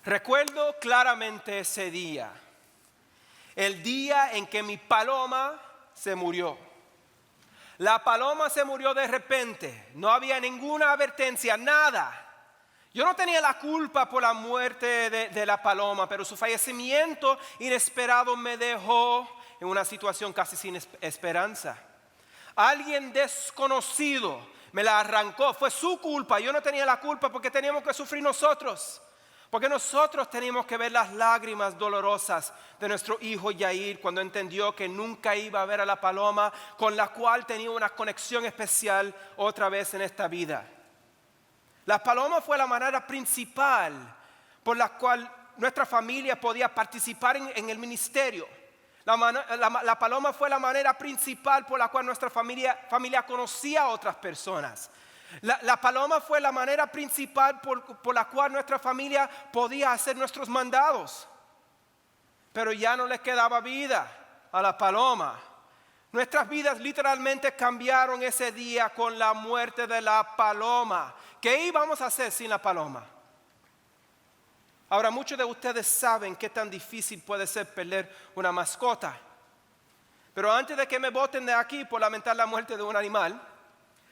Recuerdo claramente ese día, el día en que mi paloma se murió. La paloma se murió de repente, no había ninguna advertencia, nada. Yo no tenía la culpa por la muerte de la paloma, pero su fallecimiento inesperado me dejó en una situación casi sin esperanza. Alguien desconocido me la arrancó, fue su culpa, yo no tenía la culpa porque teníamos que sufrir nosotros. Porque nosotros teníamos que ver las lágrimas dolorosas de nuestro hijo Yair cuando entendió que nunca iba a ver a la paloma con la cual tenía una conexión especial otra vez en esta vida. La paloma fue la manera principal por la cual nuestra familia podía participar en el ministerio. La paloma fue la manera principal por la cual nuestra familia conocía a otras personas. La paloma fue la manera principal por la cual nuestra familia podía hacer nuestros mandados. Pero ya no le quedaba vida a la paloma. Nuestras vidas literalmente cambiaron ese día con la muerte de la paloma. ¿Qué íbamos a hacer sin la paloma? Ahora, muchos de ustedes saben qué tan difícil puede ser perder una mascota. Pero antes de que me boten de aquí por lamentar la muerte de un animal,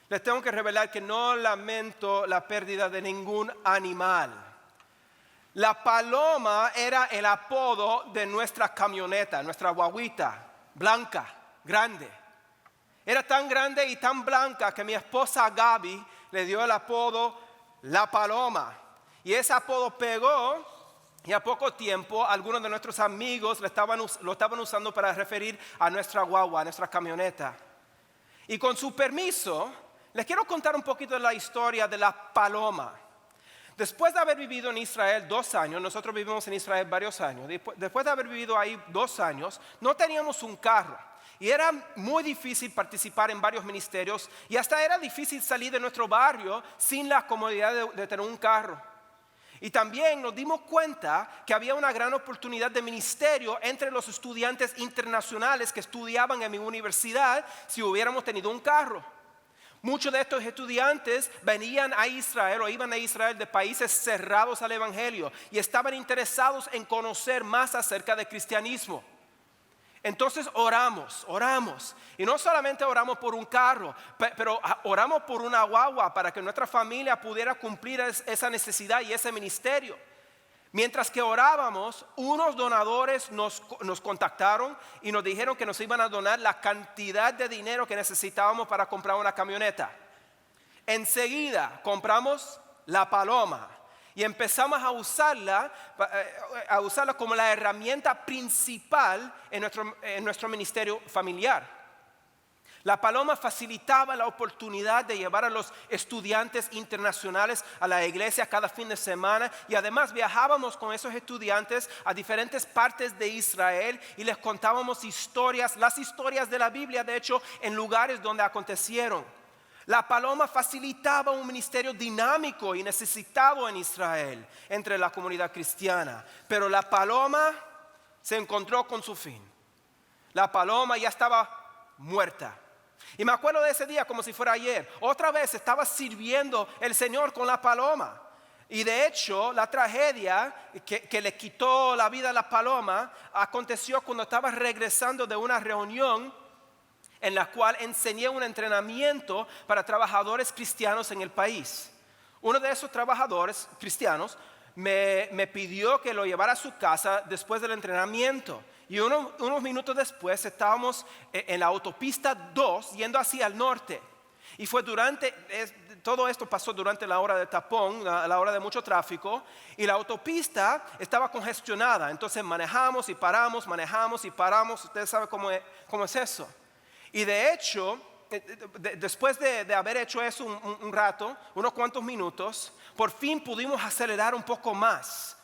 les tengo que revelar que no lamento la pérdida de ningún animal. La paloma era el apodo de nuestra camioneta, nuestra guaguita, blanca, grande. Era tan grande y tan blanca que mi esposa Gaby le dio el apodo La Paloma. Y ese apodo pegó y a poco tiempo algunos de nuestros amigos lo estaban usando para referir a nuestra guagua, a nuestra camioneta. Y con su permiso, les quiero contar un poquito de la historia de la paloma. Después de haber vivido en Israel 2 años, nosotros vivimos en Israel varios años, después de haber vivido ahí 2 años, no teníamos un carro. Y era muy difícil participar en varios ministerios y hasta era difícil salir de nuestro barrio sin la comodidad de tener un carro. Y también nos dimos cuenta que había una gran oportunidad de ministerio entre los estudiantes internacionales que estudiaban en mi universidad si hubiéramos tenido un carro. Muchos de estos estudiantes venían a Israel o iban a Israel de países cerrados al evangelio y estaban interesados en conocer más acerca del cristianismo. Entonces oramos y no solamente oramos por un carro, pero oramos por una guagua para que nuestra familia pudiera cumplir esa necesidad y ese ministerio. Mientras que orábamos, unos donadores nos contactaron y nos dijeron que nos iban a donar la cantidad de dinero que necesitábamos para comprar una camioneta. Enseguida compramos la paloma y empezamos a usarla como la herramienta principal en nuestro ministerio familiar. La paloma facilitaba la oportunidad de llevar a los estudiantes internacionales a la iglesia cada fin de semana y además viajábamos con esos estudiantes a diferentes partes de Israel y les contábamos las historias de la Biblia, de hecho, en lugares donde acontecieron. La paloma facilitaba un ministerio dinámico y necesitado en Israel entre la comunidad cristiana, pero la paloma se encontró con su fin. La paloma ya estaba muerta. Y me acuerdo de ese día como si fuera ayer. Otra vez estaba sirviendo el Señor con la paloma. Y de hecho, la tragedia que le quitó la vida a la paloma aconteció cuando estaba regresando de una reunión en la cual enseñé un entrenamiento para trabajadores cristianos en el país. Uno de esos trabajadores cristianos me pidió que lo llevara a su casa después del entrenamiento. Y unos minutos después estábamos en la autopista 2 yendo hacia el norte. Y fue todo esto pasó durante la hora de tapón, la hora de mucho tráfico. Y la autopista estaba congestionada. Entonces manejamos y paramos, Ustedes saben cómo es eso. Y de hecho, después de haber hecho eso un rato, unos cuantos minutos, por fin pudimos acelerar un poco más.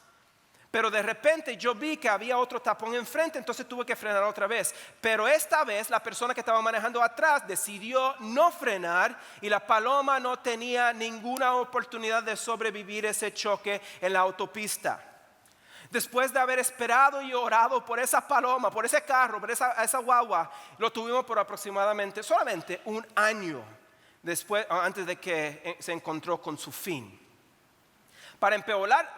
Pero de repente yo vi que había otro tapón enfrente, entonces tuve que frenar otra vez. Pero esta vez la persona que estaba manejando atrás decidió no frenar y la paloma no tenía ninguna oportunidad de sobrevivir ese choque en la autopista. Después de haber esperado y orado por esa paloma, por ese carro, por esa guagua, lo tuvimos por aproximadamente solamente 1 año antes de que se encontró con su fin.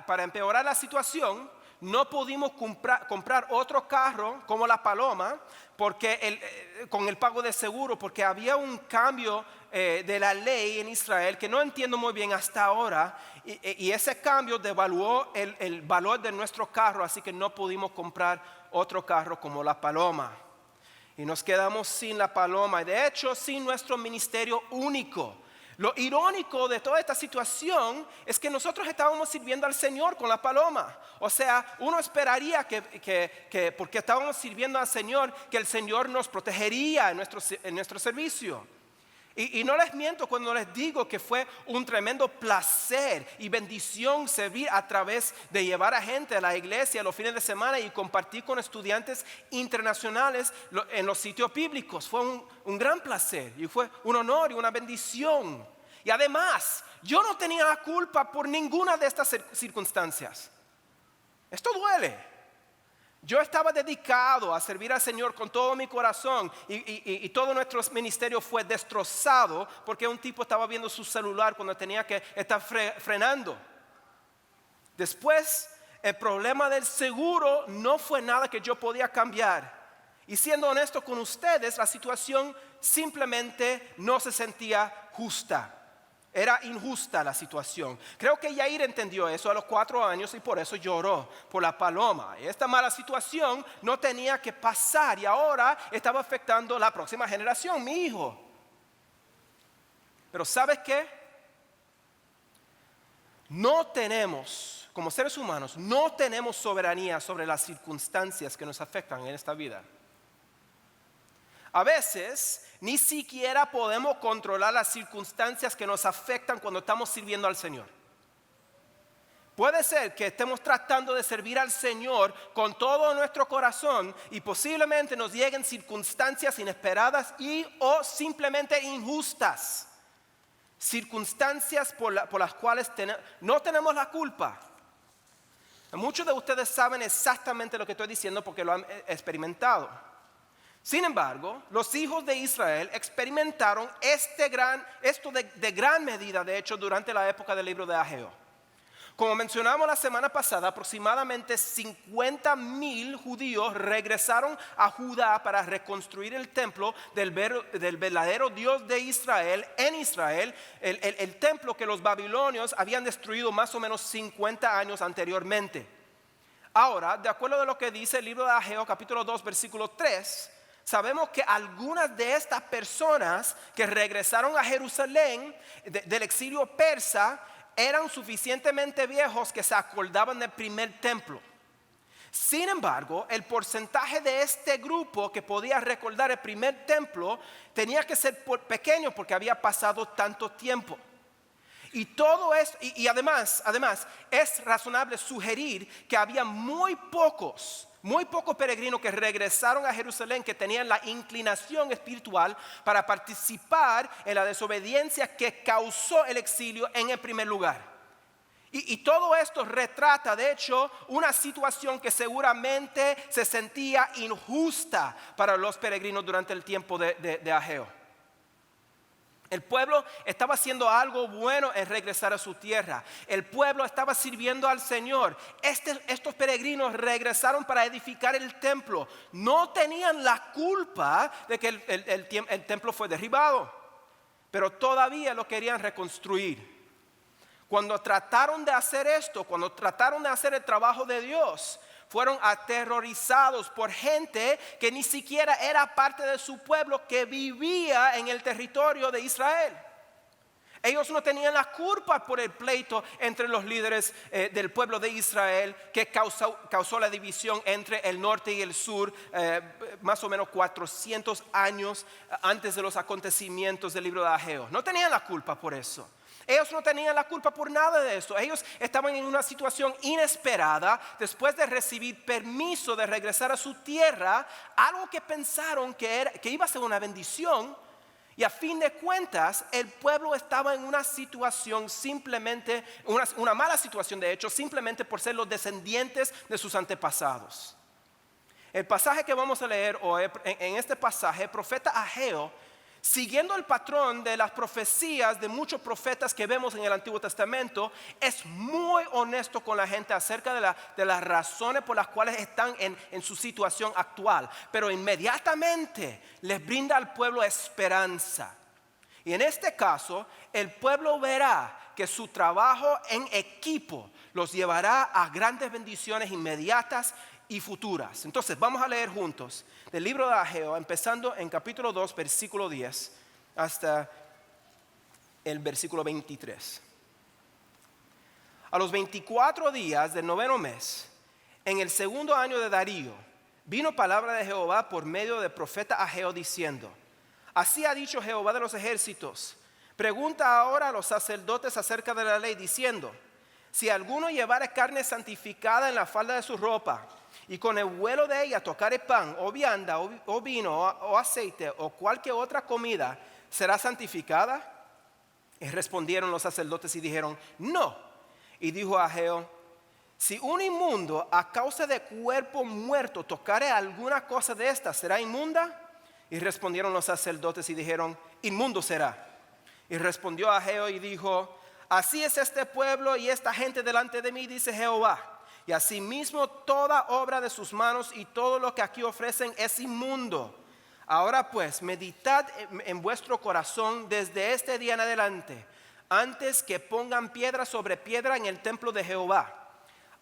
Para empeorar la situación, no pudimos comprar otro carro como la Paloma con el pago de seguro, porque había un cambio de la ley en Israel que no entiendo muy bien hasta ahora, y ese cambio devaluó el valor de nuestro carro, así que no pudimos comprar otro carro como la Paloma. Y nos quedamos sin la Paloma, y de hecho sin nuestro ministerio único. Lo irónico de toda esta situación es que nosotros estábamos sirviendo al Señor con la Paloma. O sea, uno esperaría que porque estábamos sirviendo al Señor, que el Señor nos protegería en nuestro servicio. Y no les miento cuando les digo que fue un tremendo placer y bendición servir a través de llevar a gente a la iglesia los fines de semana y compartir con estudiantes internacionales en los sitios bíblicos. Fue un gran placer y fue un honor y una bendición. Y además, yo no tenía la culpa por ninguna de estas circunstancias. Esto duele. Yo estaba dedicado a servir al Señor con todo mi corazón y todo nuestro ministerio fue destrozado porque un tipo estaba viendo su celular cuando tenía que estar frenando. Después, el problema del seguro no fue nada que yo podía cambiar. Y siendo honesto con ustedes, la situación simplemente no se sentía justa. Era injusta la situación. Creo que Yair entendió eso a los 4 años y por eso lloró por la Paloma. Y esta mala situación no tenía que pasar y ahora estaba afectando la próxima generación, mi hijo. Pero ¿sabes qué? No tenemos, como seres humanos, no tenemos soberanía sobre las circunstancias que nos afectan en esta vida. A veces ni siquiera podemos controlar las circunstancias que nos afectan cuando estamos sirviendo al Señor. Puede ser que estemos tratando de servir al Señor con todo nuestro corazón y posiblemente nos lleguen circunstancias inesperadas o simplemente injustas. Circunstancias por las cuales no tenemos la culpa. Muchos de ustedes saben exactamente lo que estoy diciendo porque lo han experimentado. Sin embargo, los hijos de Israel experimentaron esto de gran medida, de hecho, durante la época del libro de Ageo. Como mencionamos la semana pasada, aproximadamente 50,000 judíos regresaron a Judá para reconstruir el templo del verdadero Dios de Israel en Israel, el templo que los babilonios habían destruido más o menos 50 años anteriormente. Ahora, de acuerdo a lo que dice el libro de Ageo, capítulo 2, versículo 3, sabemos que algunas de estas personas que regresaron a Jerusalén del exilio persa eran suficientemente viejos que se acordaban del primer templo. Sin embargo, el porcentaje de este grupo que podía recordar el primer templo tenía que ser pequeño porque había pasado tanto tiempo. Y todo esto, y además es razonable sugerir que había muy pocos peregrinos que regresaron a Jerusalén que tenían la inclinación espiritual para participar en la desobediencia que causó el exilio en el primer lugar. Y todo esto retrata, de hecho, una situación que seguramente se sentía injusta para los peregrinos durante el tiempo de Ageo. El pueblo estaba haciendo algo bueno en regresar a su tierra. El pueblo estaba sirviendo al Señor. Estos peregrinos regresaron para edificar el templo. No tenían la culpa de que el templo fue derribado, pero todavía lo querían reconstruir. Cuando trataron de hacer esto, cuando trataron de hacer el trabajo de Dios, fueron aterrorizados por gente que ni siquiera era parte de su pueblo, que vivía en el territorio de Israel. Ellos no tenían la culpa por el pleito entre los líderes del pueblo de Israel que causó la división entre el norte y el sur más o menos 400 años antes de los acontecimientos del libro de Ageo. No tenían la culpa por eso. Ellos no tenían la culpa por nada de eso. Ellos estaban en una situación inesperada después de recibir permiso de regresar a su tierra, algo que pensaron que iba a ser una bendición. Y a fin de cuentas, el pueblo estaba en una situación simplemente, una mala situación de hecho, simplemente por ser los descendientes de sus antepasados. El pasaje que vamos a leer hoy, en este pasaje, el profeta Ageo Siguiendo el patrón de las profecías de muchos profetas que vemos en el Antiguo Testamento, es muy honesto con la gente acerca de las razones por las cuales están en su situación actual. Pero inmediatamente les brinda al pueblo esperanza. Y en este caso, el pueblo verá que su trabajo en equipo los llevará a grandes bendiciones inmediatas y futuras. Entonces vamos a leer juntos del libro de Ageo, empezando en capítulo 2, versículo 10 hasta el versículo 23. A los 24 días del noveno mes, en el segundo año de Darío, vino palabra de Jehová por medio del profeta Ageo diciendo: así ha dicho Jehová de los ejércitos, pregunta ahora a los sacerdotes acerca de la ley diciendo: si alguno llevare carne santificada en la falda de su ropa, y con el vuelo de ella tocare pan, o vianda, o vino, o aceite, o cualquier otra comida, ¿será santificada? Y respondieron los sacerdotes y dijeron: no. Y dijo Ageo: si un inmundo a causa de cuerpo muerto tocare alguna cosa de esta, ¿será inmunda? Y respondieron los sacerdotes y dijeron: inmundo será. Y respondió Ageo y dijo: así es este pueblo y esta gente delante de mí, dice Jehová. Y asimismo toda obra de sus manos y todo lo que aquí ofrecen es inmundo. Ahora pues, meditad en vuestro corazón desde este día en adelante, antes que pongan piedra sobre piedra en el templo de Jehová.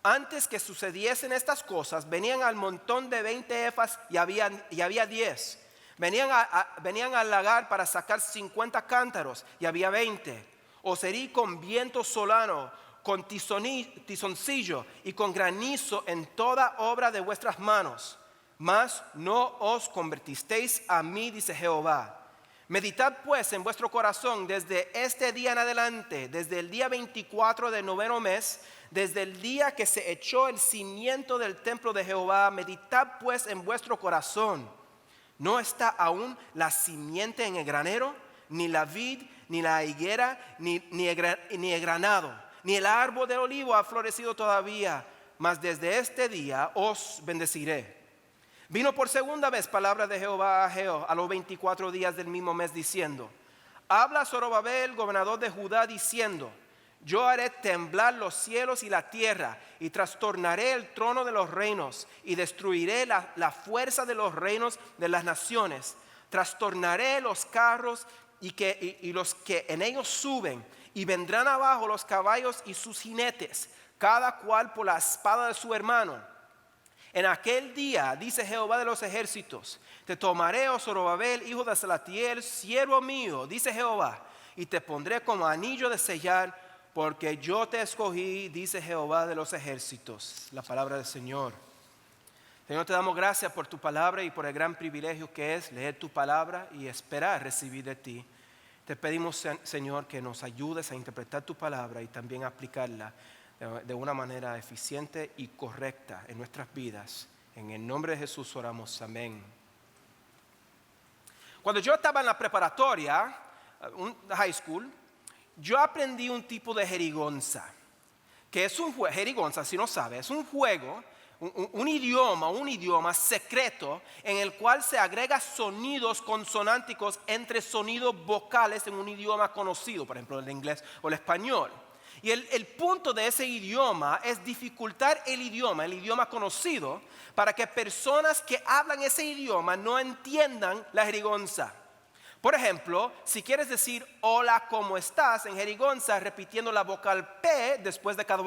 Antes que sucediesen estas cosas, venían al montón de 20 efas y había 10. Venían al lagar para sacar 50 cántaros y había 20. Os herí con viento solano, con tizoncillo y con granizo en toda obra de vuestras manos. Mas no os convertisteis a mí, dice Jehová. Meditad pues en vuestro corazón desde este día en adelante, desde el día 24 del noveno mes, desde el día que se echó el cimiento del templo de Jehová. Meditad pues en vuestro corazón. ¿No está aún la simiente en el granero, ni la vid, ni la higuera, ni el granado, ni el árbol del olivo ha florecido todavía? Mas desde este día os bendeciré. Vino por segunda vez palabra de Jehová a Ageo a los 24 días del mismo mes diciendo: habla a Zorobabel, gobernador de Judá, diciendo: yo haré temblar los cielos y la tierra, y trastornaré el trono de los reinos, y destruiré la fuerza de los reinos de las naciones. Trastornaré los carros y los que en ellos suben, y vendrán abajo los caballos y sus jinetes, cada cual por la espada de su hermano. En aquel día, dice Jehová de los ejércitos, te tomaré, oh Zorobabel, hijo de Salatiel, siervo mío, dice Jehová, y te pondré como anillo de sellar, porque yo te escogí, dice Jehová de los ejércitos. La palabra del Señor. Señor, te damos gracias por tu palabra y por el gran privilegio que es leer tu palabra y esperar recibir de ti. Te pedimos, Señor, que nos ayudes a interpretar tu palabra y también a aplicarla de una manera eficiente y correcta en nuestras vidas. En el nombre de Jesús oramos, amén. Cuando yo estaba en la preparatoria, high school, yo aprendí un tipo de jerigonza, que es un juego, jerigonza, si no sabe, es un juego, un idioma secreto en el cual se agrega sonidos consonánticos entre sonidos vocales en un idioma conocido, por ejemplo el inglés o el español. Y el punto de ese idioma es dificultar el idioma conocido, para que personas que hablan ese idioma no entiendan la jerigonza. Por ejemplo, si quieres decir hola, ¿cómo estás? En jerigonza, repitiendo la vocal P después de cada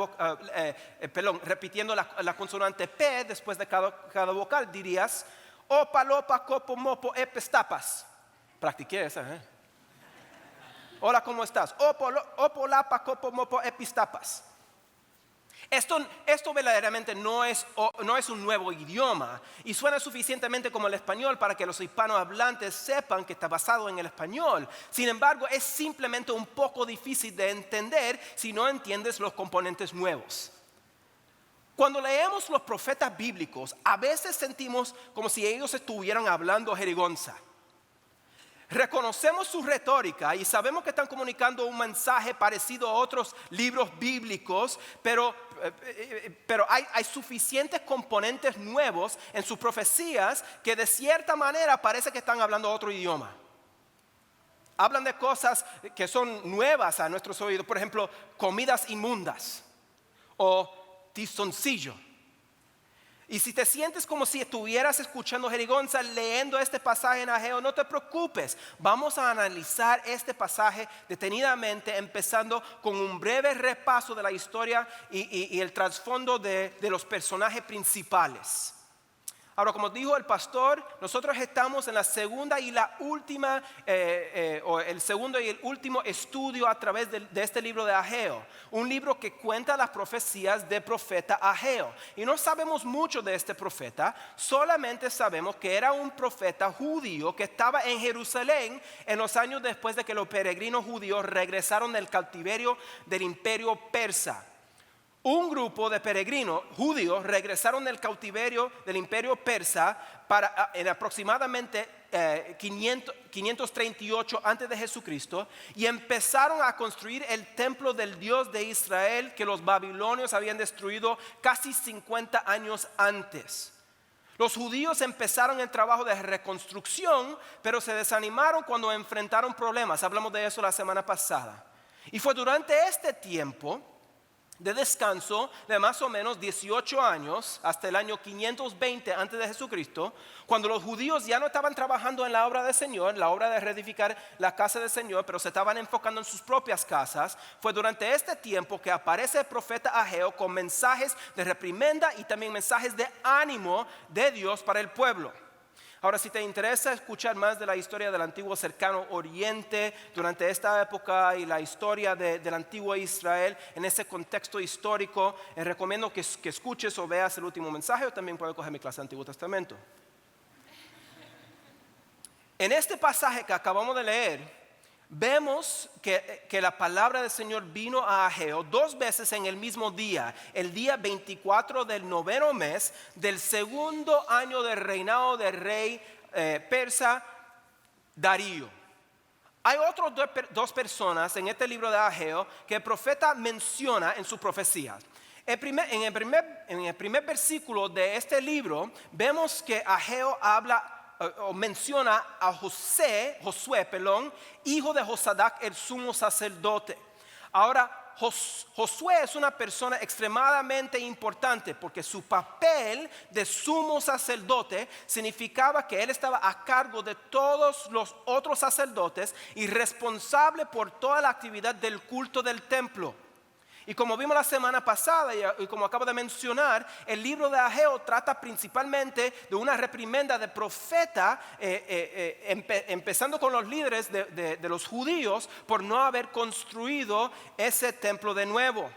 repitiendo la consonante P después de cada vocal, dirías opa, lopa, copo, mopo, epestapas. Practiqué esa, Hola, ¿cómo estás? Opo, lapa, copo, mopo, epistapas. Esto verdaderamente no es un nuevo idioma y suena suficientemente como el español para que los hispanohablantes sepan que está basado en el español. Sin embargo, es simplemente un poco difícil de entender si no entiendes los componentes nuevos. Cuando leemos los profetas bíblicos, a veces sentimos como si ellos estuvieran hablando jerigonza. Reconocemos su retórica y sabemos que están comunicando un mensaje parecido a otros libros bíblicos, pero hay suficientes componentes nuevos en sus profecías que de cierta manera parece que están hablando otro idioma. hablan de cosas que son nuevas a nuestros oídos. Por ejemplo, comidas inmundas o tizoncillo. Y si te sientes como si estuvieras escuchando jerigonza leyendo este pasaje en Ageo, no te preocupes. Vamos a analizar este pasaje detenidamente, empezando con un breve repaso de la historia y el trasfondo de los personajes principales. Ahora, como dijo el pastor, nosotros estamos en la segunda y la última, o el segundo y el último estudio a través de este libro de Ageo. Un libro que cuenta las profecías del profeta Ageo. Y no sabemos mucho de este profeta, solamente sabemos que era un profeta judío que estaba en Jerusalén en los años después de que los peregrinos judíos regresaron del cautiverio del imperio persa. Un grupo de peregrinos judíos regresaron del cautiverio del imperio persa en aproximadamente 538 antes de Jesucristo y empezaron a construir el templo del Dios de Israel que los babilonios habían destruido casi 50 años antes. Los judíos empezaron el trabajo de reconstrucción, pero se desanimaron cuando enfrentaron problemas. Hablamos de eso la semana pasada. Y fue durante este tiempo de descanso de más o menos 18 años hasta el año 520 antes de Jesucristo, cuando los judíos ya no estaban trabajando en la obra del Señor, la obra de reedificar la casa del Señor, pero se estaban enfocando en sus propias casas. Fue durante este tiempo que aparece el profeta Ageo con mensajes de reprimenda y también mensajes de ánimo de Dios para el pueblo. Ahora, si te interesa escuchar más de la historia del antiguo cercano oriente durante esta época y la historia del antiguo Israel en ese contexto histórico, recomiendo que escuches o veas el último mensaje, o también puedes coger mi clase de Antiguo Testamento. En este pasaje que acabamos de leer, vemos que la palabra del Señor vino a Ageo 2 veces en el mismo día, el día 24 del 9º mes del segundo año del reinado del rey persa Darío. Hay otras dos personas en este libro de Ageo que el profeta menciona en sus profecías. En el primer versículo de este libro vemos que Ageo habla o menciona a Josué, hijo de Josadac, el sumo sacerdote. Ahora, Josué es una persona extremadamente importante porque su papel de sumo sacerdote significaba que él estaba a cargo de todos los otros sacerdotes y responsable por toda la actividad del culto del templo. Y como vimos la semana pasada y como acabo de mencionar, el libro de Ageo trata principalmente de una reprimenda de profeta, empezando con los líderes de los judíos por no haber construido ese templo de nuevo.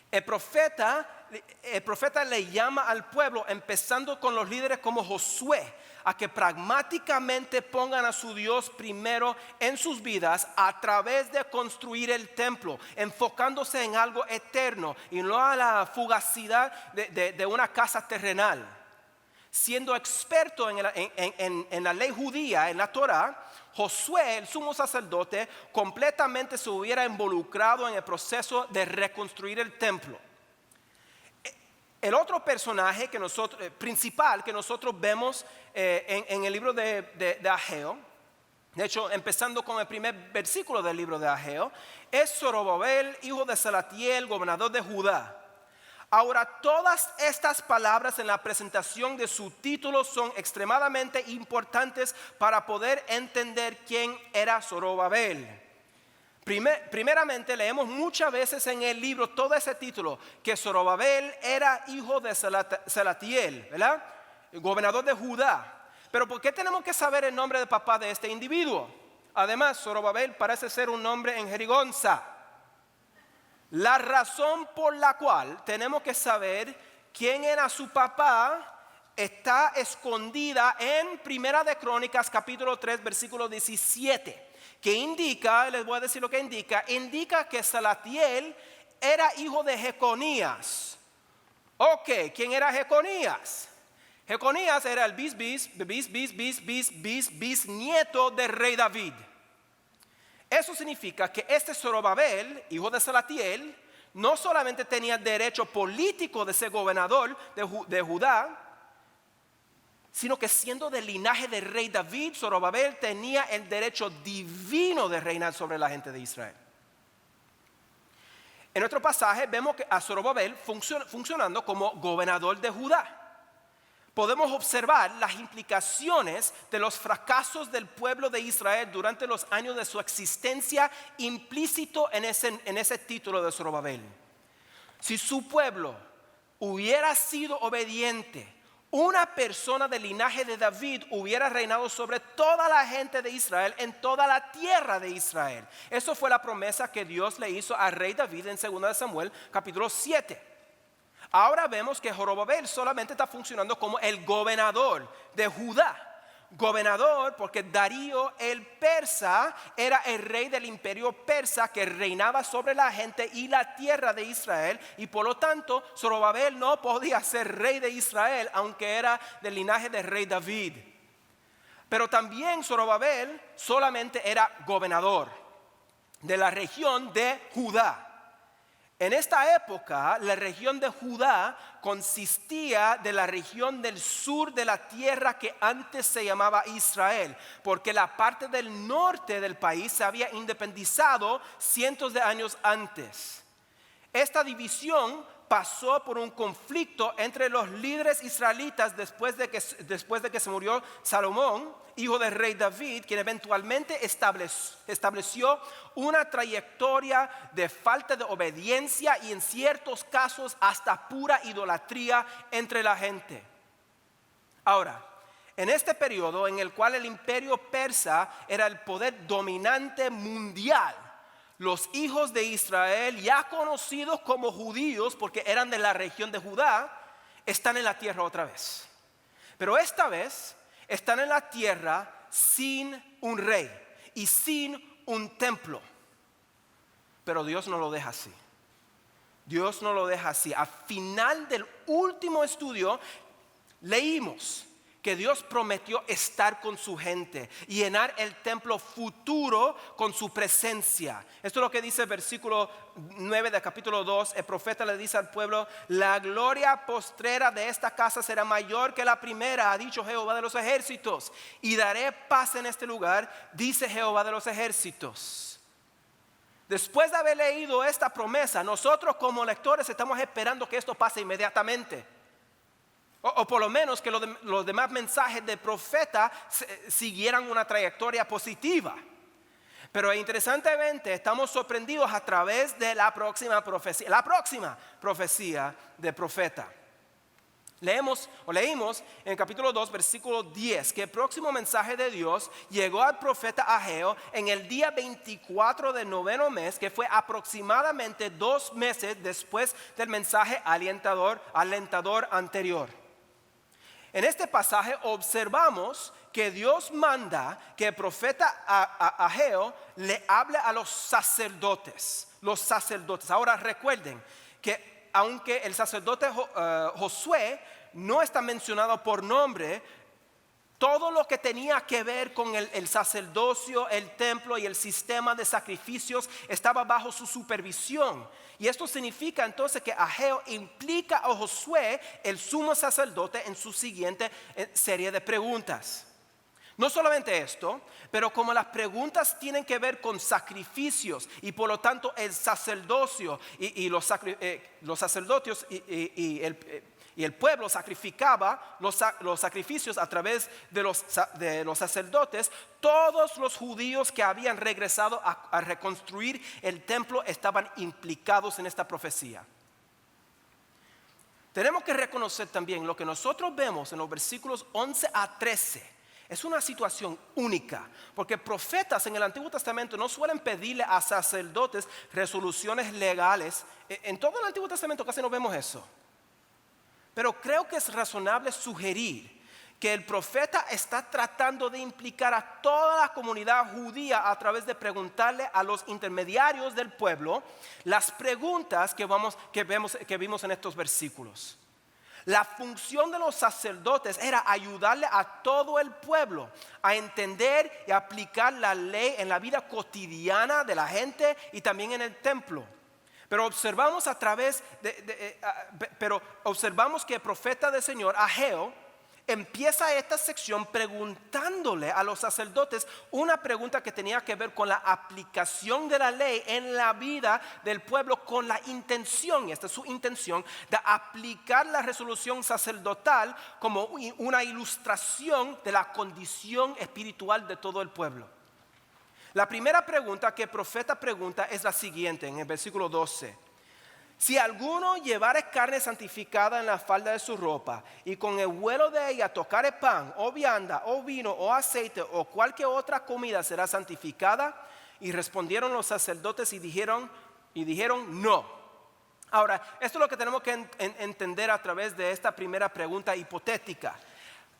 El profeta le llama al pueblo, empezando con los líderes como Josué, a que pragmáticamente pongan a su Dios primero en sus vidas a través de construir el templo, enfocándose en algo eterno y no a la fugacidad de una casa terrenal. Siendo experto en la ley judía, en la Torá, Josué, el sumo sacerdote, completamente se hubiera involucrado en el proceso de reconstruir el templo. El otro personaje principal que nosotros vemos en el libro de Ageo, de hecho, empezando con el primer versículo del libro de Ageo, es Zorobabel, hijo de Salatiel, gobernador de Judá. Ahora, todas estas palabras en la presentación de su título son extremadamente importantes para poder entender quién era Zorobabel. Primeramente, leemos muchas veces en el libro todo ese título, que Zorobabel era hijo de Salatiel, ¿verdad? El gobernador de Judá. Pero ¿por qué tenemos que saber el nombre de papá de este individuo? Además, Zorobabel parece ser un nombre en jerigonza. La razón por la cual tenemos que saber quién era su papá está escondida en Primera de Crónicas, capítulo 3, versículo 17. Que indica, les voy a decir lo que indica que Salatiel era hijo de Jeconías. Ok, ¿quién era Jeconías? Jeconías era el bisnieto del rey David. Eso significa que este Zorobabel, hijo de Salatiel, no solamente tenía derecho político de ser gobernador de Judá, sino que siendo del linaje del rey David, Zorobabel tenía el derecho divino de reinar sobre la gente de Israel. En otro pasaje vemos a Zorobabel funcionando como gobernador de Judá. Podemos observar las implicaciones de los fracasos del pueblo de Israel durante los años de su existencia implícito en ese título de Zorobabel. Si su pueblo hubiera sido obediente, una persona del linaje de David hubiera reinado sobre toda la gente de Israel en toda la tierra de Israel. Eso fue la promesa que Dios le hizo al rey David en 2 Samuel capítulo 7. Ahora vemos que Zorobabel solamente está funcionando como el gobernador de Judá. Gobernador porque Darío el persa era el rey del imperio persa que reinaba sobre la gente y la tierra de Israel, y por lo tanto Zorobabel no podía ser rey de Israel aunque era del linaje del rey David. Pero también Zorobabel solamente era gobernador de la región de Judá. En esta época, la región de Judá consistía de la región del sur de la tierra que antes se llamaba Israel, porque la parte del norte del país se había independizado cientos de años antes. Esta división pasó por un conflicto entre los líderes israelitas después de que se murió Salomón, hijo del rey David, quien eventualmente estableció una trayectoria de falta de obediencia y en ciertos casos hasta pura idolatría entre la gente. Ahora, en este periodo en el cual el imperio persa era el poder dominante mundial, los hijos de Israel, ya conocidos como judíos porque eran de la región de Judá, están en la tierra otra vez. Pero esta vez están en la tierra sin un rey y sin un templo. Pero Dios no lo deja así. Dios no lo deja así. Al final del último estudio leímos que Dios prometió estar con su gente y llenar el templo futuro con su presencia. Esto es lo que dice el versículo 9 del capítulo 2. El profeta le dice al pueblo: la gloria postrera de esta casa será mayor que la primera, ha dicho Jehová de los ejércitos, y daré paz en este lugar, dice Jehová de los ejércitos. Después de haber leído esta promesa, nosotros como lectores estamos esperando que esto pase inmediatamente. O por lo menos que los demás mensajes del profeta siguieran una trayectoria positiva. Pero interesantemente estamos sorprendidos a través de la próxima profecía del profeta. Leímos en el capítulo 2, versículo 10, que el próximo mensaje de Dios llegó al profeta Ageo en el día 24 del noveno mes, que fue aproximadamente 2 meses después del mensaje alentador anterior. En este pasaje observamos que Dios manda que el profeta Ageo le hable a los sacerdotes. Ahora recuerden que aunque el sacerdote Josué no está mencionado por nombre, todo lo que tenía que ver con el sacerdocio, el templo y el sistema de sacrificios estaba bajo su supervisión. Y esto significa entonces que Ageo implica a Josué, el sumo sacerdote, en su siguiente serie de preguntas. No solamente esto, pero como las preguntas tienen que ver con sacrificios y por lo tanto el sacerdocio y los sacerdotes y el pueblo sacrificaba los sacrificios a través de los sacerdotes, todos los judíos que habían regresado a reconstruir el templo estaban implicados en esta profecía. Tenemos que reconocer también lo que nosotros vemos en los versículos 11 a 13. Es una situación única, porque profetas en el Antiguo Testamento no suelen pedirle a sacerdotes resoluciones legales. En todo el Antiguo Testamento casi no vemos eso. Pero creo que es razonable sugerir que el profeta está tratando de implicar a toda la comunidad judía a través de preguntarle a los intermediarios del pueblo las preguntas que vimos en estos versículos. La función de los sacerdotes era ayudarle a todo el pueblo a entender y aplicar la ley en la vida cotidiana de la gente y también en el templo. Pero observamos observamos que el profeta del Señor, Ageo, empieza esta sección preguntándole a los sacerdotes una pregunta que tenía que ver con la aplicación de la ley en la vida del pueblo, con la intención, y esta es su intención, de aplicar la resolución sacerdotal como una ilustración de la condición espiritual de todo el pueblo. La primera pregunta que el profeta pregunta es la siguiente, en el versículo 12. Si alguno llevare carne santificada en la falda de su ropa, y con el vuelo de ella tocare pan, o vianda, o vino, o aceite, o cualquier otra comida será santificada. Y respondieron los sacerdotes y dijeron no. Ahora, esto es lo que tenemos que entender a través de esta primera pregunta hipotética.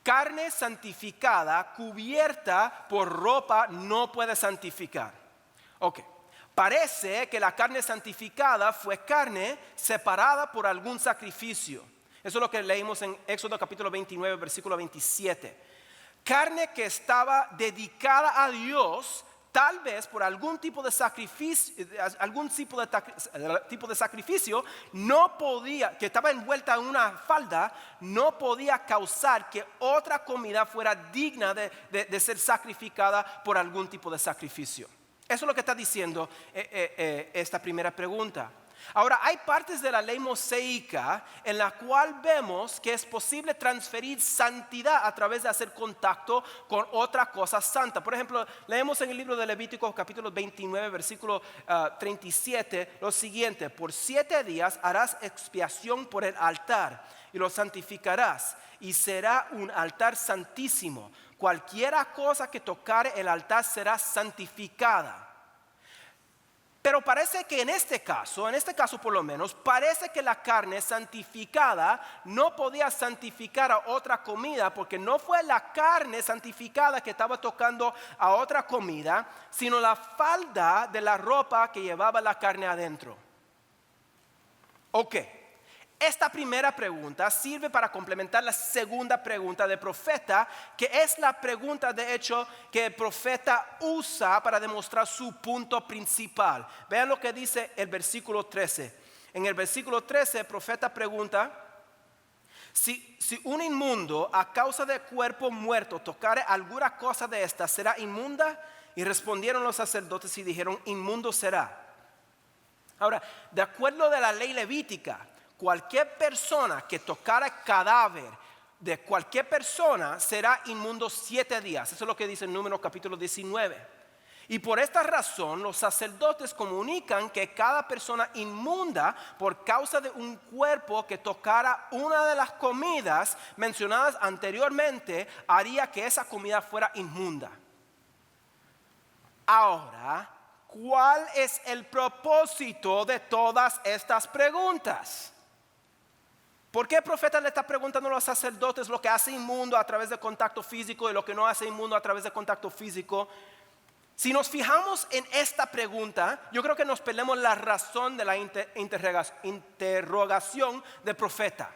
Carne santificada cubierta por ropa no puede santificar. Ok. Parece que la carne santificada fue carne separada por algún sacrificio. Eso es lo que leímos en Éxodo capítulo 29, versículo 27. Carne que estaba dedicada a Dios, tal vez por algún tipo de sacrificio, no podía, que estaba envuelta en una falda, no podía causar que otra comida fuera digna de ser sacrificada por algún tipo de sacrificio. Eso es lo que está diciendo esta primera pregunta. Ahora, hay partes de la ley mosaica en la cual vemos que es posible transferir santidad a través de hacer contacto con otra cosa santa. Por ejemplo, leemos en el libro de Levítico capítulo 29, versículo 37, lo siguiente: por 7 días harás expiación por el altar y lo santificarás, y será un altar santísimo. Cualquiera cosa que tocare el altar será santificada. Pero parece que en este caso por lo menos, parece que la carne santificada no podía santificar a otra comida, porque no fue la carne santificada que estaba tocando a otra comida, sino la falda de la ropa que llevaba la carne adentro. Ok. Esta primera pregunta sirve para complementar la segunda pregunta del profeta, que es la pregunta de hecho que el profeta usa para demostrar su punto principal. Vean lo que dice el versículo 13. En el versículo 13 el profeta pregunta: si un inmundo a causa de cuerpo muerto tocare alguna cosa de esta, ¿será inmunda? Y respondieron los sacerdotes y dijeron: inmundo será. Ahora, de acuerdo de la ley levítica, cualquier persona que tocara cadáver de cualquier persona será inmundo 7 días. Eso es lo que dice en Números capítulo 19. Y por esta razón los sacerdotes comunican que cada persona inmunda por causa de un cuerpo que tocara una de las comidas mencionadas anteriormente haría que esa comida fuera inmunda. Ahora, ¿cuál es el propósito de todas estas preguntas? ¿Por qué el profeta le está preguntando a los sacerdotes lo que hace inmundo a través de contacto físico y lo que no hace inmundo a través de contacto físico? Si nos fijamos en esta pregunta, yo creo que nos perdemos la razón de la interrogación del profeta.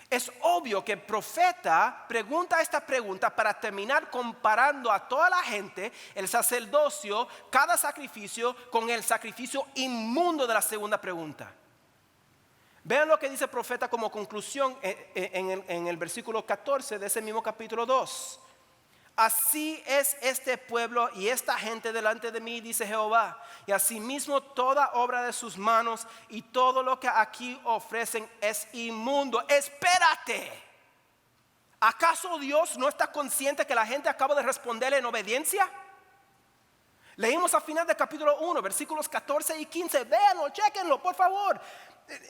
Es obvio que el profeta pregunta esta pregunta para terminar comparando a toda la gente el sacerdocio, cada sacrificio, con el sacrificio inmundo de la segunda pregunta. Vean lo que dice el profeta como conclusión en el versículo 14 de ese mismo capítulo 2. Así es este pueblo y esta gente delante de mí, dice Jehová, y asimismo toda obra de sus manos y todo lo que aquí ofrecen es inmundo. Espérate, ¿acaso Dios no está consciente que la gente acaba de responderle en obediencia? Leímos al final del capítulo 1, versículos 14 y 15. Véanlo, chéquenlo, por favor.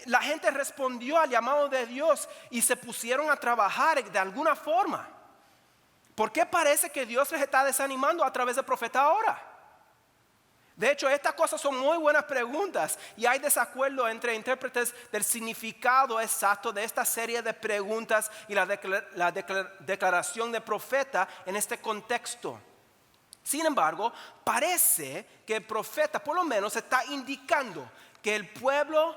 La gente respondió al llamado de Dios y se pusieron a trabajar de alguna forma. ¿Por qué parece que Dios les está desanimando a través del profeta ahora? De hecho, estas cosas son muy buenas preguntas y hay desacuerdo entre intérpretes del significado exacto de esta serie de preguntas y la declaración del profeta en este contexto. Sin embargo, parece que el profeta por lo menos está indicando que el pueblo,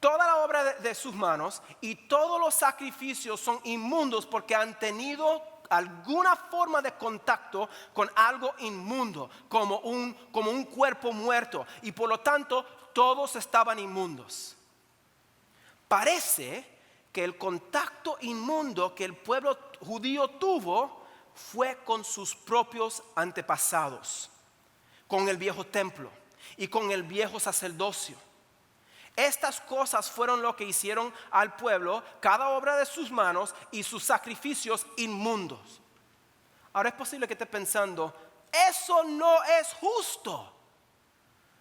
toda la obra de sus manos y todos los sacrificios son inmundos porque han tenido alguna forma de contacto con algo inmundo, como un cuerpo muerto, y por lo tanto todos estaban inmundos. Parece que el contacto inmundo que el pueblo judío tuvo fue con sus propios antepasados, con el viejo templo y con el viejo sacerdocio. Estas cosas fueron lo que hicieron al pueblo, cada obra de sus manos y sus sacrificios inmundos. Ahora es posible que esté pensando, eso no es justo.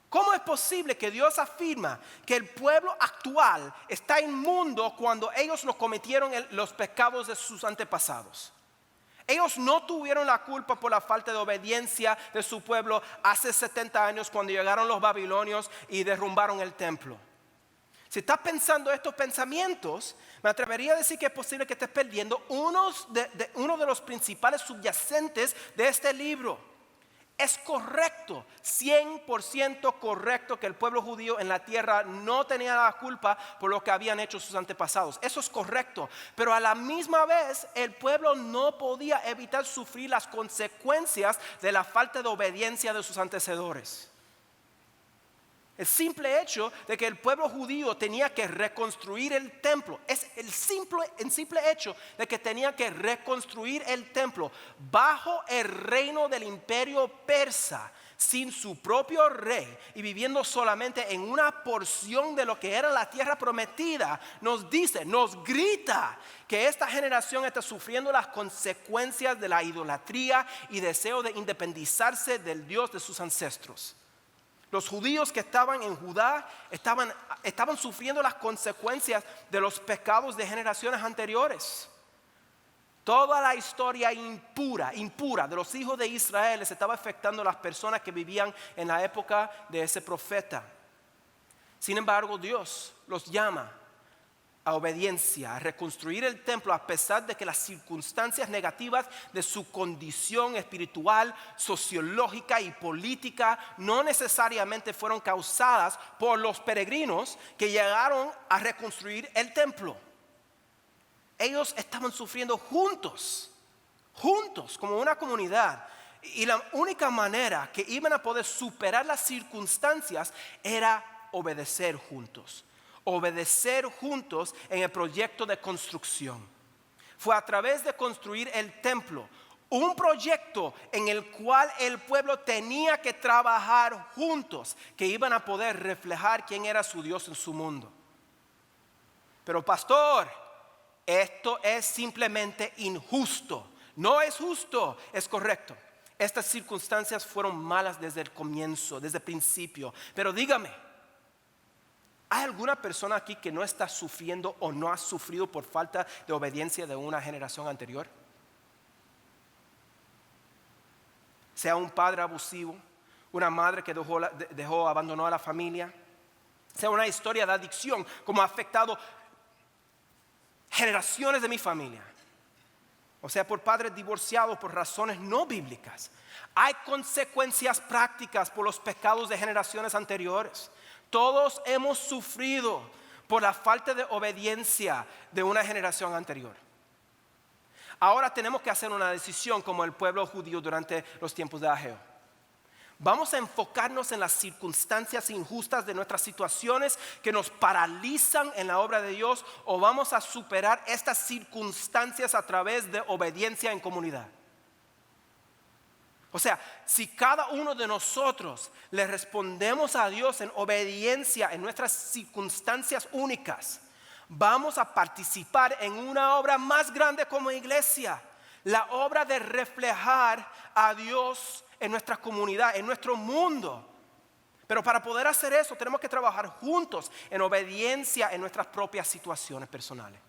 ¿Cómo es posible que Dios afirma que el pueblo actual está inmundo cuando ellos no cometieron los pecados de sus antepasados? Ellos no tuvieron la culpa por la falta de obediencia de su pueblo hace 70 años cuando llegaron los babilonios y derrumbaron el templo. Si estás pensando estos pensamientos, me atrevería a decir que es posible que estés perdiendo uno de los principales subyacentes de este libro. Es correcto, 100% correcto que el pueblo judío en la tierra no tenía la culpa por lo que habían hecho sus antepasados. Eso es correcto, pero a la misma vez el pueblo no podía evitar sufrir las consecuencias de la falta de obediencia de sus antecesores. El simple hecho de que el pueblo judío tenía que reconstruir el templo, es el simple hecho de que tenía que reconstruir el templo bajo el reino del imperio persa, sin su propio rey y viviendo solamente en una porción de lo que era la tierra prometida, nos grita que esta generación está sufriendo las consecuencias de la idolatría y deseo de independizarse del Dios de sus ancestros. Los judíos que estaban en Judá estaban sufriendo las consecuencias de los pecados de generaciones anteriores. Toda la historia impura de los hijos de Israel les estaba afectando a las personas que vivían en la época de ese profeta. Sin embargo, Dios los llama a obediencia, a reconstruir el templo a pesar de que las circunstancias negativas de su condición espiritual, sociológica y política no necesariamente fueron causadas por los peregrinos que llegaron a reconstruir el templo. Ellos estaban sufriendo juntos como una comunidad, y la única manera que iban a poder superar las circunstancias era obedecer juntos. Obedecer juntos en el proyecto de construcción. Fue a través de construir el templo, un proyecto en el cual el pueblo tenía que trabajar juntos, que iban a poder reflejar quién era su Dios en su mundo. Pero pastor, esto es simplemente injusto. No es justo, es correcto. Estas circunstancias fueron malas desde el comienzo, desde el principio. Pero dígame, ¿hay alguna persona aquí que no está sufriendo o no ha sufrido por falta de obediencia de una generación anterior? Sea un padre abusivo, una madre que abandonó a la familia, sea una historia de adicción como ha afectado generaciones de mi familia, o sea por padres divorciados por razones no bíblicas. Hay consecuencias prácticas por los pecados de generaciones anteriores. Todos hemos sufrido por la falta de obediencia de una generación anterior. Ahora tenemos que hacer una decisión como el pueblo judío durante los tiempos de Ageo. ¿Vamos a enfocarnos en las circunstancias injustas de nuestras situaciones que nos paralizan en la obra de Dios, o vamos a superar estas circunstancias a través de obediencia en comunidad? O sea, si cada uno de nosotros le respondemos a Dios en obediencia en nuestras circunstancias únicas, vamos a participar en una obra más grande como iglesia, la obra de reflejar a Dios en nuestra comunidad, en nuestro mundo. Pero para poder hacer eso tenemos que trabajar juntos en obediencia en nuestras propias situaciones personales.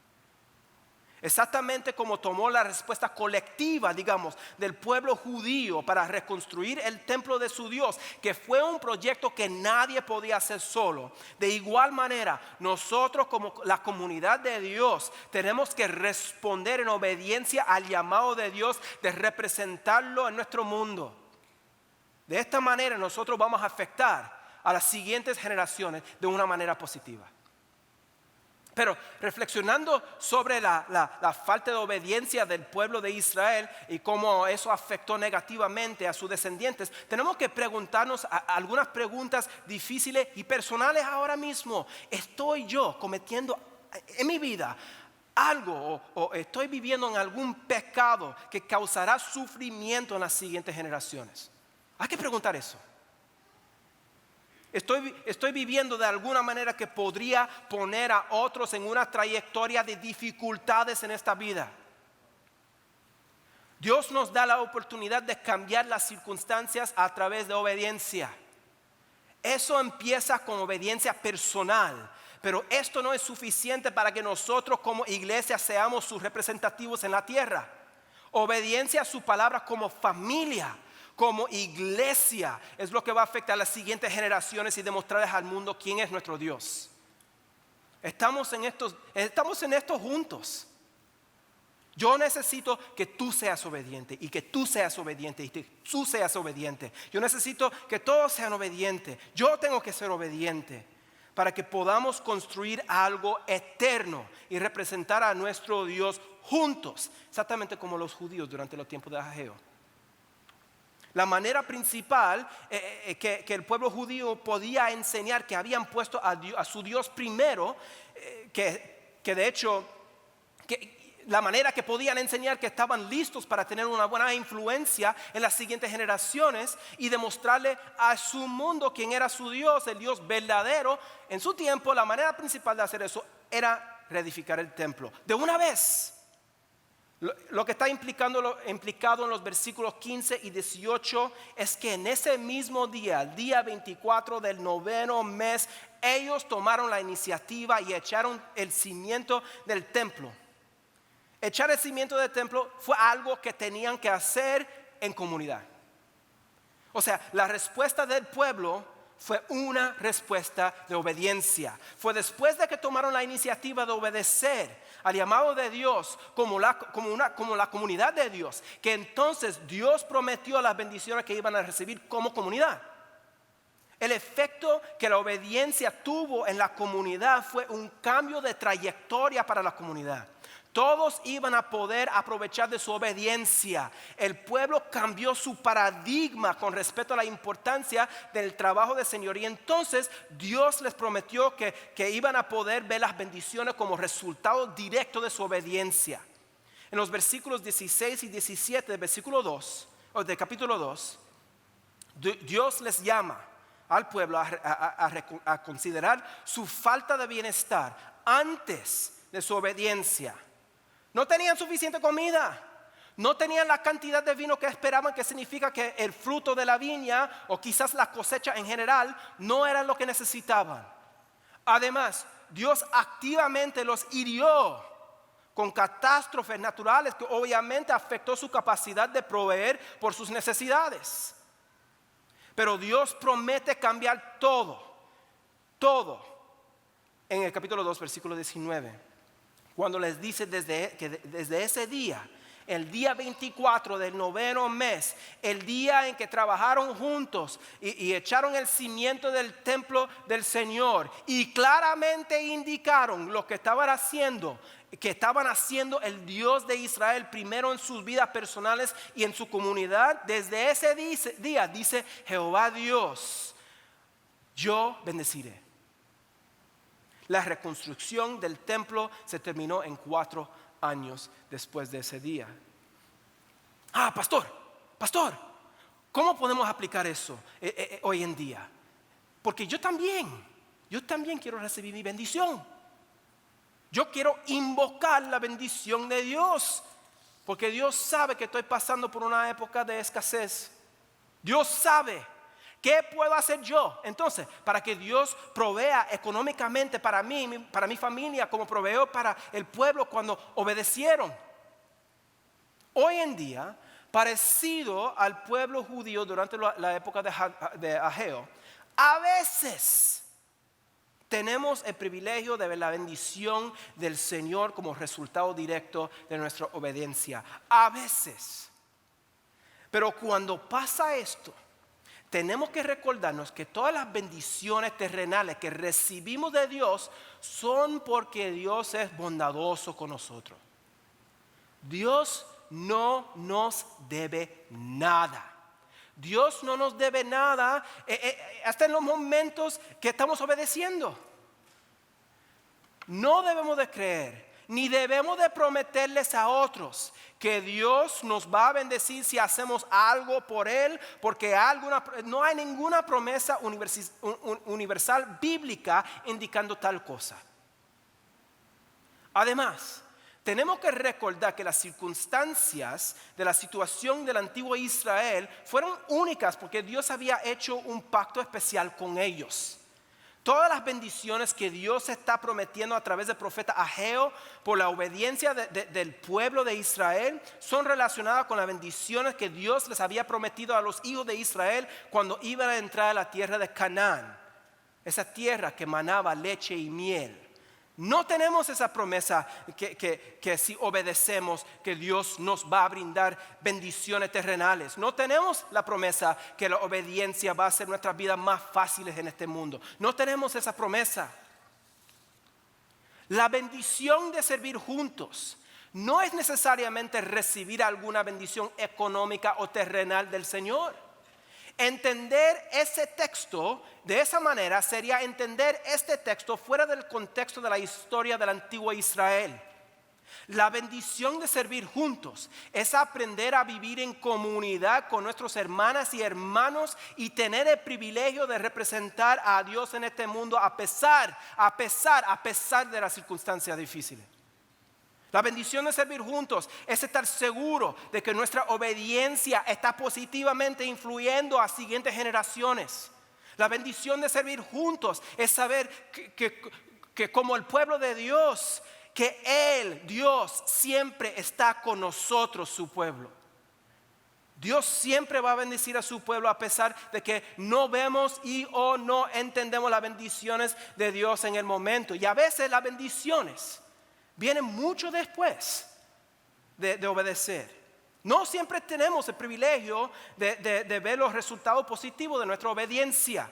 Exactamente como tomó la respuesta colectiva, del pueblo judío para reconstruir el templo de su Dios, que fue un proyecto que nadie podía hacer solo. De igual manera, nosotros como la comunidad de Dios tenemos que responder en obediencia al llamado de Dios de representarlo en nuestro mundo. De esta manera nosotros vamos a afectar a las siguientes generaciones de una manera positiva. Pero reflexionando sobre la falta de obediencia del pueblo de Israel y cómo eso afectó negativamente a sus descendientes, tenemos que preguntarnos algunas preguntas difíciles y personales ahora mismo. ¿Estoy yo cometiendo en mi vida algo o estoy viviendo en algún pecado que causará sufrimiento en las siguientes generaciones? Hay que preguntar eso. Estoy viviendo de alguna manera que podría poner a otros en una trayectoria de dificultades en esta vida. Dios nos da la oportunidad de cambiar las circunstancias a través de obediencia. Eso empieza con obediencia personal, pero esto no es suficiente para que nosotros como iglesia seamos sus representativos en la tierra. Obediencia a su palabra como familia, como iglesia, es lo que va a afectar a las siguientes generaciones y demostrarles al mundo quién es nuestro Dios. Estamos en esto juntos. Yo necesito que tú seas obediente y que tú seas obediente y que tú seas obediente. Yo necesito que todos sean obedientes. Yo tengo que ser obediente para que podamos construir algo eterno y representar a nuestro Dios juntos, exactamente como los judíos durante los tiempos de Ageo. La manera principal que el pueblo judío podía enseñar que habían puesto a su Dios primero, que de hecho, la manera que podían enseñar que estaban listos para tener una buena influencia en las siguientes generaciones y demostrarle a su mundo quién era su Dios, el Dios verdadero. En su tiempo, la manera principal de hacer eso era reedificar el templo. De una vez. Lo que está implicado en los versículos 15 y 18 es que en ese mismo día, el día 24 del 9º mes, ellos tomaron la iniciativa y echaron el cimiento del templo. Echar el cimiento del templo fue algo que tenían que hacer en comunidad. O sea, la respuesta del pueblo fue una respuesta de obediencia. Fue después de que tomaron la iniciativa de obedecer al llamado de Dios como la comunidad de Dios, que entonces Dios prometió las bendiciones que iban a recibir como comunidad. El efecto que la obediencia tuvo en la comunidad fue un cambio de trayectoria para la comunidad. Todos iban a poder aprovechar de su obediencia. El pueblo cambió su paradigma con respecto a la importancia del trabajo de señoría. Entonces Dios les prometió que iban a poder ver las bendiciones como resultado directo de su obediencia. En los versículos 16 y 17 del versículo 2, o del capítulo 2, Dios les llama al pueblo a considerar su falta de bienestar antes de su obediencia. No tenían suficiente comida, no tenían la cantidad de vino que esperaban, que significa que el fruto de la viña o quizás la cosecha en general no era lo que necesitaban. Además, Dios activamente los hirió con catástrofes naturales que obviamente afectó su capacidad de proveer por sus necesidades. Pero Dios promete cambiar todo en el capítulo 2, versículo 19. Cuando les dice que desde ese día, el día 24 del 9º mes, el día en que trabajaron juntos y echaron el cimiento del templo del Señor y claramente indicaron lo que estaban haciendo el Dios de Israel primero en sus vidas personales y en su comunidad. Desde ese día dice Jehová Dios, yo bendeciré. La reconstrucción del templo se terminó en 4 años después de ese día. Pastor, ¿cómo podemos aplicar eso hoy en día? Porque yo también quiero recibir mi bendición. Yo quiero invocar la bendición de Dios, porque Dios sabe que estoy pasando por una época de escasez. Dios sabe. ¿Qué puedo hacer yo? Entonces, para que Dios provea económicamente para mí, para mi familia, como proveó para el pueblo cuando obedecieron. Hoy en día, parecido al pueblo judío durante la época de Ageo, a veces tenemos el privilegio de ver la bendición del Señor como resultado directo de nuestra obediencia. A veces. Pero cuando pasa esto, tenemos que recordarnos que todas las bendiciones terrenales que recibimos de Dios son porque Dios es bondadoso con nosotros. Dios no nos debe nada. Dios no nos debe nada hasta en los momentos que estamos obedeciendo. No debemos de creer ni debemos de prometerles a otros que Dios nos va a bendecir si hacemos algo por Él, porque no hay ninguna promesa universal bíblica indicando tal cosa. Además, tenemos que recordar que las circunstancias de la situación del antiguo Israel fueron únicas porque Dios había hecho un pacto especial con ellos. Todas las bendiciones que Dios está prometiendo a través del profeta Ageo por la obediencia del pueblo de Israel son relacionadas con las bendiciones que Dios les había prometido a los hijos de Israel cuando iban a entrar a la tierra de Canaán, esa tierra que manaba leche y miel. No tenemos esa promesa que si obedecemos que Dios nos va a brindar bendiciones terrenales. No tenemos la promesa que la obediencia va a hacer nuestras vidas más fáciles en este mundo. No tenemos esa promesa. La bendición de servir juntos no es necesariamente recibir alguna bendición económica o terrenal del Señor. Entender ese texto de esa manera sería entender este texto fuera del contexto de la historia del antiguo Israel. La bendición de servir juntos es aprender a vivir en comunidad con nuestras hermanas y hermanos y tener el privilegio de representar a Dios en este mundo a pesar de las circunstancias difíciles. La bendición de servir juntos es estar seguro de que nuestra obediencia está positivamente influyendo a siguientes generaciones. La bendición de servir juntos es saber que como el pueblo de Dios, que Él, Dios, siempre está con nosotros, su pueblo. Dios siempre va a bendecir a su pueblo a pesar de que no vemos o no entendemos las bendiciones de Dios en el momento. Y a veces las bendiciones vienen mucho después de obedecer. No siempre tenemos el privilegio de ver los resultados positivos de nuestra obediencia.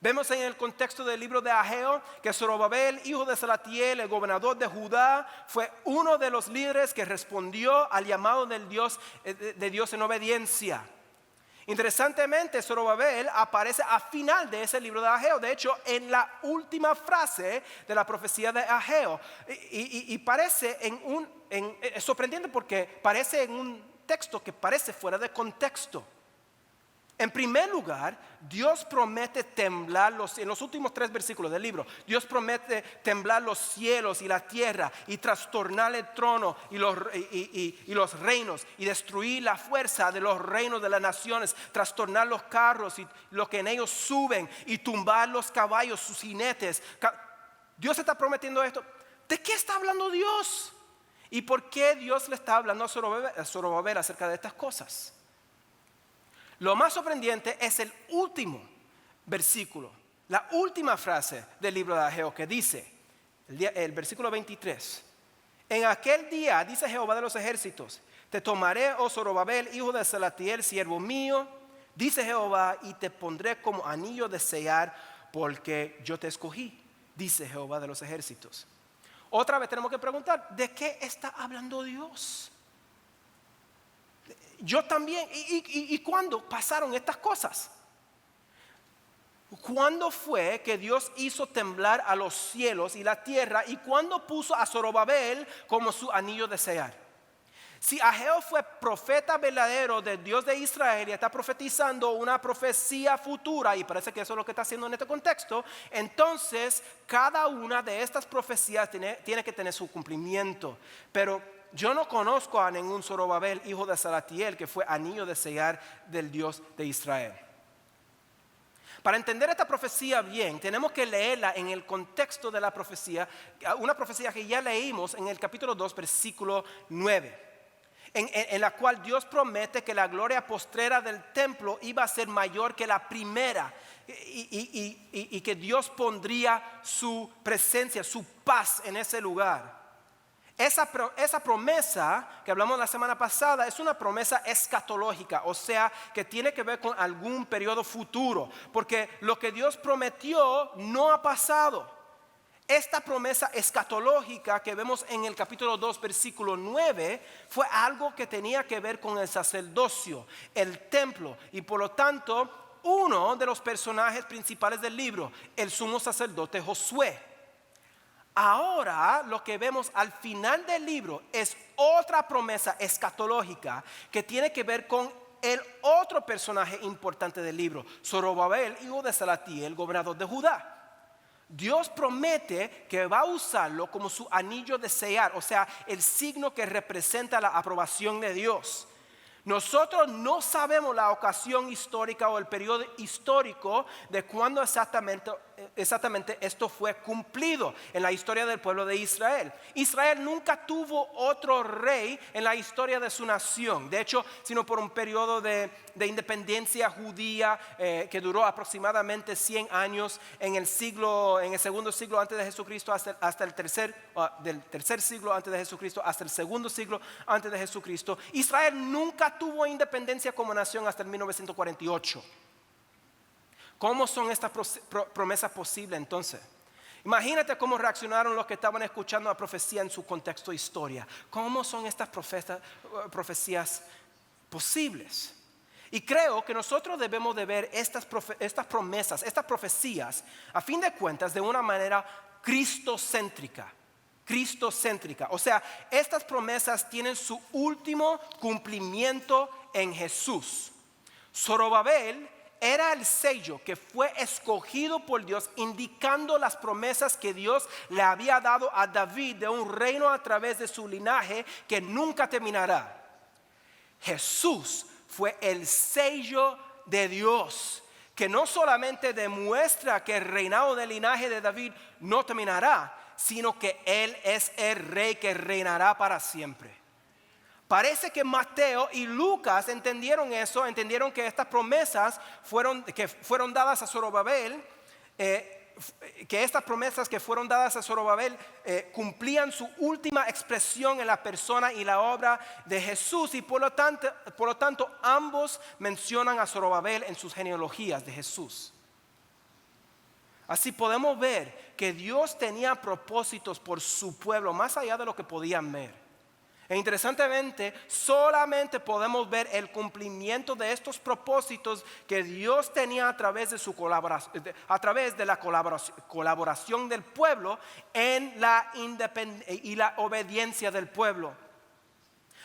Vemos en el contexto del libro de Ageo que Zorobabel, hijo de Salatiel, el gobernador de Judá, fue uno de los líderes que respondió al llamado de Dios en obediencia. Interesantemente, Zorobabel aparece al final de ese libro de Ageo, de hecho en la última frase de la profecía de Ageo, y parece es sorprendente porque parece en un texto que parece fuera de contexto. En primer lugar, Dios promete temblar en los últimos 3 versículos del libro, Dios promete temblar los cielos y la tierra y trastornar el trono y los reinos y destruir la fuerza de los reinos de las naciones, trastornar los carros y lo que en ellos suben y tumbar los caballos, sus jinetes. Dios está prometiendo esto. ¿De qué está hablando Dios? ¿Y por qué Dios le está hablando a Zorobabel acerca de estas cosas? Lo más sorprendente es el último versículo, la última frase del libro de Ageo que dice, el versículo 23. En aquel día, dice Jehová de los ejércitos, te tomaré, oh Zorobabel, hijo de Salatiel, siervo mío, dice Jehová, y te pondré como anillo de sellar, porque yo te escogí, dice Jehová de los ejércitos. Otra vez tenemos que preguntar, ¿de qué está hablando Dios? Yo también. ¿Y cuándo pasaron estas cosas? ¿Cuándo fue que Dios hizo temblar a los cielos y la tierra? ¿Y cuándo puso a Zorobabel como su anillo de sellar? Si Ageo fue profeta verdadero del Dios de Israel y está profetizando una profecía futura, y parece que eso es lo que está haciendo en este contexto, entonces cada una de estas profecías tiene que tener su cumplimiento. Pero yo no conozco a ningún Zorobabel, hijo de Salatiel, que fue anillo de sellar del Dios de Israel. Para entender esta profecía bien, tenemos que leerla en el contexto de la profecía, una profecía que ya leímos en el capítulo 2, versículo 9. En la cual Dios promete que la gloria postrera del templo iba a ser mayor que la primera y que Dios pondría su presencia, su paz en ese lugar. Esa promesa que hablamos la semana pasada es una promesa escatológica, o sea, que tiene que ver con algún periodo futuro, porque lo que Dios prometió no ha pasado. Esta promesa escatológica que vemos en el capítulo 2, versículo 9, fue algo que tenía que ver con el sacerdocio, el templo, y por lo tanto, uno de los personajes principales del libro, el sumo sacerdote Josué. Ahora lo que vemos al final del libro es otra promesa escatológica que tiene que ver con el otro personaje importante del libro, Zorobabel, hijo de Salatiel, gobernador de Judá. Dios promete que va a usarlo como su anillo de sellar, o sea, el signo que representa la aprobación de Dios. Nosotros no sabemos la ocasión histórica o el periodo histórico de cuándo exactamente esto fue cumplido en la historia del pueblo de Israel. Israel nunca tuvo otro rey en la historia de su nación. De hecho, sino por un periodo de independencia judía que duró aproximadamente 100 años en el segundo siglo antes de Jesucristo hasta del tercer siglo antes de Jesucristo hasta el segundo siglo antes de Jesucristo. Israel nunca tuvo independencia como nación hasta el 1948. ¿Cómo son estas promesas posibles entonces? Imagínate cómo reaccionaron los que estaban escuchando la profecía en su contexto de historia. ¿Cómo son estas profecías posibles? Y creo que nosotros debemos de ver estas promesas, estas profecías, a fin de cuentas, de una manera cristocéntrica. O sea, estas promesas tienen su último cumplimiento en Jesús. Zorobabel era el sello que fue escogido por Dios, indicando las promesas que Dios le había dado a David de un reino a través de su linaje que nunca terminará. Jesús fue el sello de Dios, que no solamente demuestra que el reinado del linaje de David no terminará, sino que Él es el rey que reinará para siempre. Parece que Mateo y Lucas entendieron eso, entendieron que estas promesas que fueron dadas a Zorobabel, cumplían su última expresión en la persona y la obra de Jesús, y por lo tanto ambos mencionan a Zorobabel en sus genealogías de Jesús. Así podemos ver que Dios tenía propósitos por su pueblo más allá de lo que podían ver. E interesantemente, solamente podemos ver el cumplimiento de estos propósitos que Dios tenía a través de la colaboración del pueblo en la independencia y la obediencia del pueblo.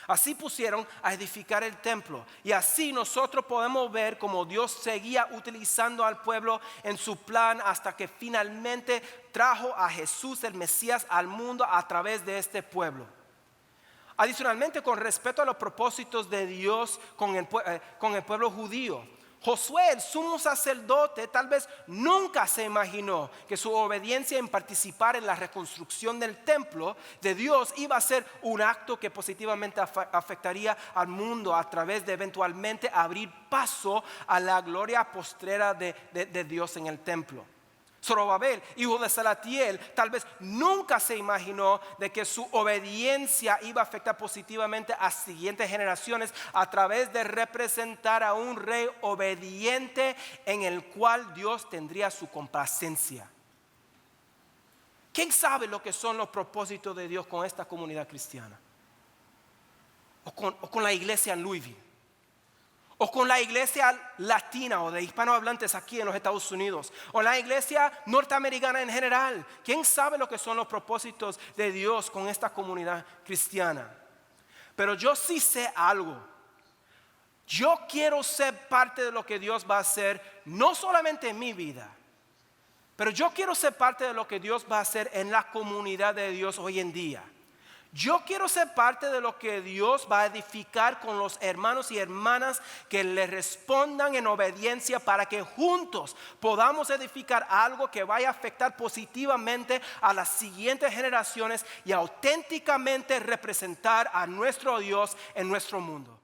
Así pusieron a edificar el templo, y así nosotros podemos ver cómo Dios seguía utilizando al pueblo en su plan hasta que finalmente trajo a Jesús el Mesías al mundo a través de este pueblo. Adicionalmente, con respecto a los propósitos de Dios con el pueblo judío, Josué, el sumo sacerdote, tal vez nunca se imaginó que su obediencia en participar en la reconstrucción del templo de Dios iba a ser un acto que positivamente afectaría al mundo a través de eventualmente abrir paso a la gloria postrera de Dios en el templo. Zorobabel, hijo de Salatiel, tal vez nunca se imaginó de que su obediencia iba a afectar positivamente a siguientes generaciones a través de representar a un rey obediente en el cual Dios tendría su complacencia. ¿Quién sabe lo que son los propósitos de Dios con esta comunidad cristiana? O con la iglesia en Louisville. O con la iglesia latina o de hispanohablantes aquí en los Estados Unidos. O la iglesia norteamericana en general. ¿Quién sabe lo que son los propósitos de Dios con esta comunidad cristiana? Pero yo sí sé algo. Yo quiero ser parte de lo que Dios va a hacer, no solamente en mi vida, pero yo quiero ser parte de lo que Dios va a hacer en la comunidad de Dios hoy en día. Yo quiero ser parte de lo que Dios va a edificar con los hermanos y hermanas que le respondan en obediencia para que juntos podamos edificar algo que vaya a afectar positivamente a las siguientes generaciones y auténticamente representar a nuestro Dios en nuestro mundo.